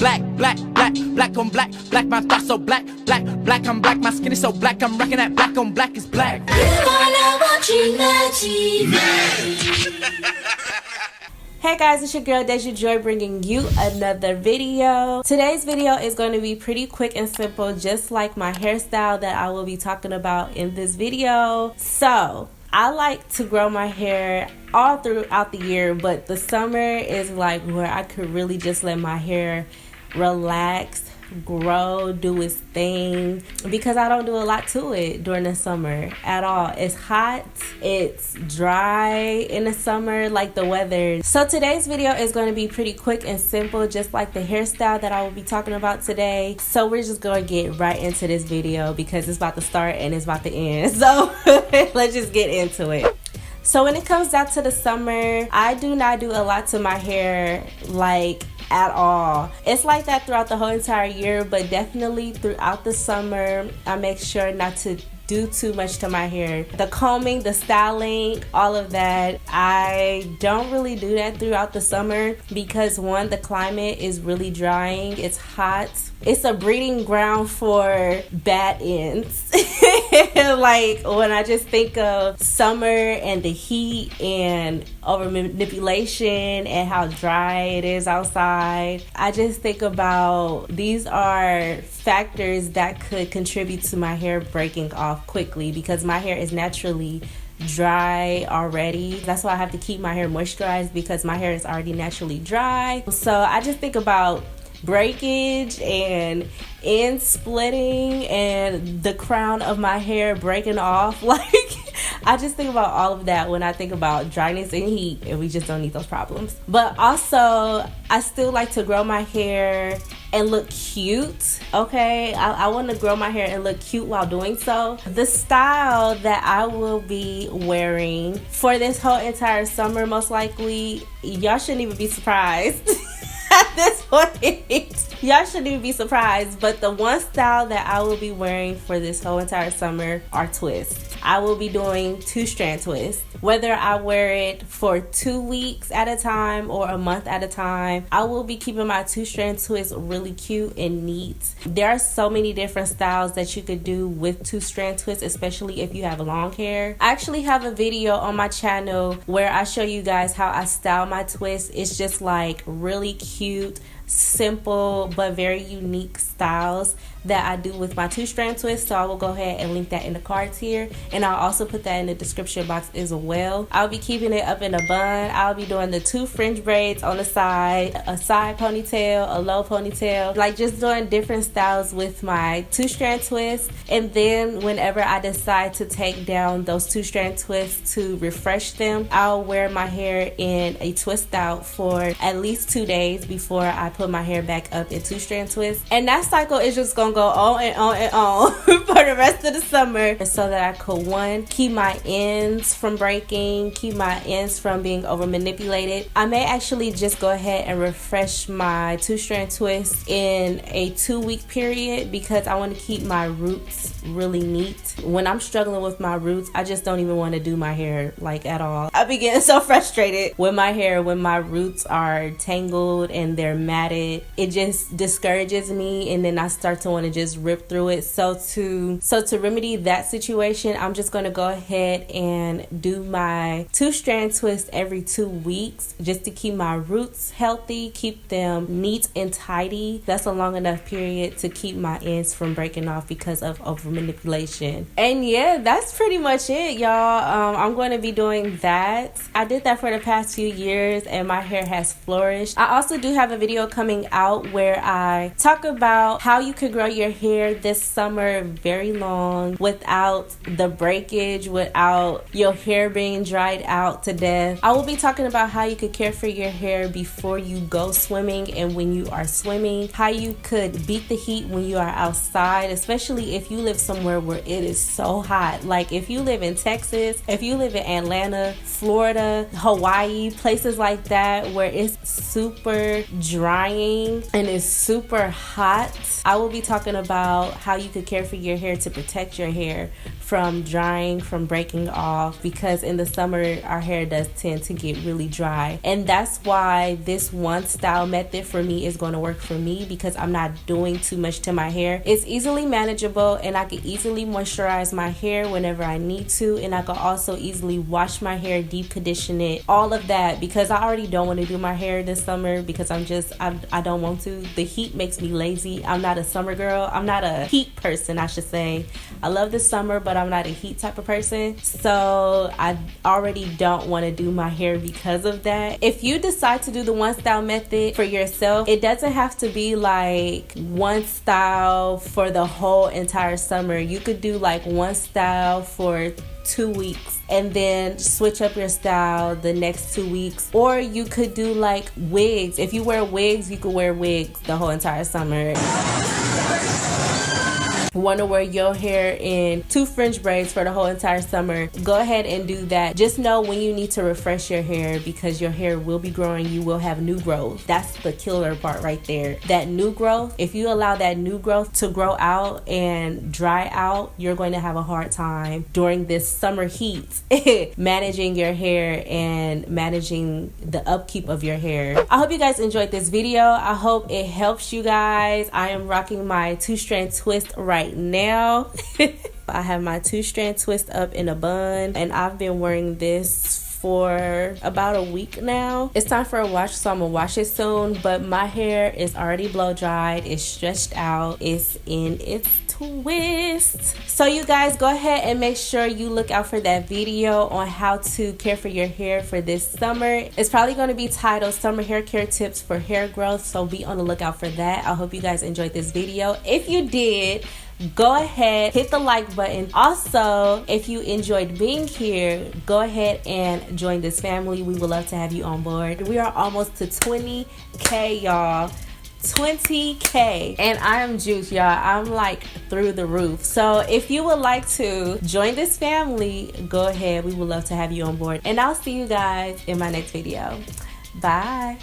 black, black, black, black on black, black, my thoughts so black, black, black, I'm black, my skin is so black, I'm rocking that black on black is black. Hey guys, it's your girl Deja Joy bringing you another video. Today's video is going to be pretty quick and simple, just like my hairstyle that I will be talking about in this video. So I like to grow my hair all throughout the year, but the summer is like where I could really just let my hair relax, grow, do its thing, because I don't do a lot to it during the summer at all. It's hot, it's dry in the summer, like the weather. So today's video is going to be pretty quick and simple, just like the hairstyle that I will be talking about today. So we're just going to get right into this video because it's about to start and it's about to end. So let's just get into it. So when it comes down to the summer, I do not do a lot to my hair, like at all. It's like that throughout the whole entire year, but definitely throughout the summer, I make sure not to do too much to my hair. The combing, the styling, all of that, I don't really do that throughout the summer because one, the climate is really drying, it's hot. It's a breeding ground for bad ends. Like when I just think of summer and the heat and over manipulation and how dry it is outside, I just think about these are factors that could contribute to my hair breaking off quickly because my hair is naturally dry already. That's why I have to keep my hair moisturized because my hair is already naturally dry. So I just think about breakage and end splitting and the crown of my hair breaking off. Like I just think about all of that when I think about dryness and heat, and we just don't need those problems. But also I still like to grow my hair and look cute. Okay, I want to grow my hair and look cute while doing so. The style that I will be wearing for this whole entire summer, most likely, y'all shouldn't even be surprised. At this point, y'all shouldn't even be surprised, but the one style that I will be wearing for this whole entire summer are twists. I will be doing 2-strand twists. Whether I wear it for 2 weeks at a time or a month at a time, I will be keeping my 2-strand twists really cute and neat. There are so many different styles that you could do with 2-strand twists, especially if you have long hair. I actually have a video on my channel where I show you guys how I style my twists. It's just like really cute, simple but very unique styles that I do with my 2-strand twist. So I will go ahead and link that in the cards here, and I'll also put that in the description box as well. I'll be keeping it up in a bun. I'll be doing the 2 fringe braids on the side, a side ponytail, a low ponytail, like just doing different styles with my 2-strand twist. And then whenever I decide to take down those 2-strand twists to refresh them, I'll wear my hair in a twist out for at least 2 days before I put my hair back up in 2-strand twists. And that cycle is just gonna go on and on and on for the rest of the summer, so that I could, one, keep my ends from breaking, keep my ends from being over manipulated. I may actually just go ahead and refresh my 2-strand twist in a 2-week period because I want to keep my roots really neat. When I'm struggling with my roots, I just don't even want to do my hair like at all. I be getting so frustrated with my hair when my roots are tangled and they're matted. It just discourages me, and then I start to want to just rip through it. So to remedy that situation, I'm just going to go ahead and do my 2-strand twist every 2 weeks just to keep my roots healthy, keep them neat and tidy. That's a long enough period to keep my ends from breaking off because of over manipulation. And yeah, that's pretty much it, y'all. I'm going to be doing that. I did that for the past few years and my hair has flourished. I also do have a video coming out where I talk about how you could grow your hair this summer very long without the breakage, without your hair being dried out to death. I will be talking about how you could care for your hair before you go swimming and when you are swimming, how you could beat the heat when you are outside, especially if you live somewhere where it is so hot. Like if you live in Texas, if you live in Atlanta, Florida, Hawaii, places like that where it's super drying and it's super hot. I will be talking about how you could care for your hair to protect your hair from drying, from breaking off, because in the summer our hair does tend to get really dry. And that's why this one style method for me is going to work for me, because I'm not doing too much to my hair. It's easily manageable, and I can easily moisturize my hair whenever I need to, and I can also easily wash my hair, deep condition it, all of that, because I already don't want to do my hair this summer because I don't want to. The heat makes me lazy. I'm not a summer girl. I'm not a heat person, I should say. I love the summer, but I'm not a heat type of person, so I already don't want to do my hair because of that. If you decide to do the one style method for yourself, it doesn't have to be like one style for the whole entire summer. You could do like one style for 2 weeks and then switch up your style the next 2 weeks. Or you could do like wigs. If you wear wigs, you could wear wigs the whole entire summer. Want to wear your hair in 2 French braids for the whole entire summer, go ahead and do that. Just know when you need to refresh your hair, because your hair will be growing. You will have new growth. That's the killer part right there. That new growth, if you allow that new growth to grow out and dry out, you're going to have a hard time during this summer heat managing your hair and managing the upkeep of your hair. I hope you guys enjoyed this video. I hope it helps you guys. I am rocking my 2-strand twist right now. I have my 2-strand twist up in a bun, and I've been wearing this for about a week now. It's time for a wash, so I'm gonna wash it soon, but my hair is already blow dried. It's stretched out. It's in its twist. So you guys, go ahead and make sure you look out for that video on how to care for your hair for this summer. It's probably going to be titled Summer Hair Care Tips for Hair Growth, so be on the lookout for that. I hope you guys enjoyed this video. If you did, go ahead, hit the like button. Also, if you enjoyed being here, go ahead and join this family. We would love to have you on board. We are almost to 20K, y'all. 20K, and I am juiced, y'all. I'm like through the roof. So if you would like to join this family, go ahead. We would love to have you on board, and I'll see you guys in my next video. Bye.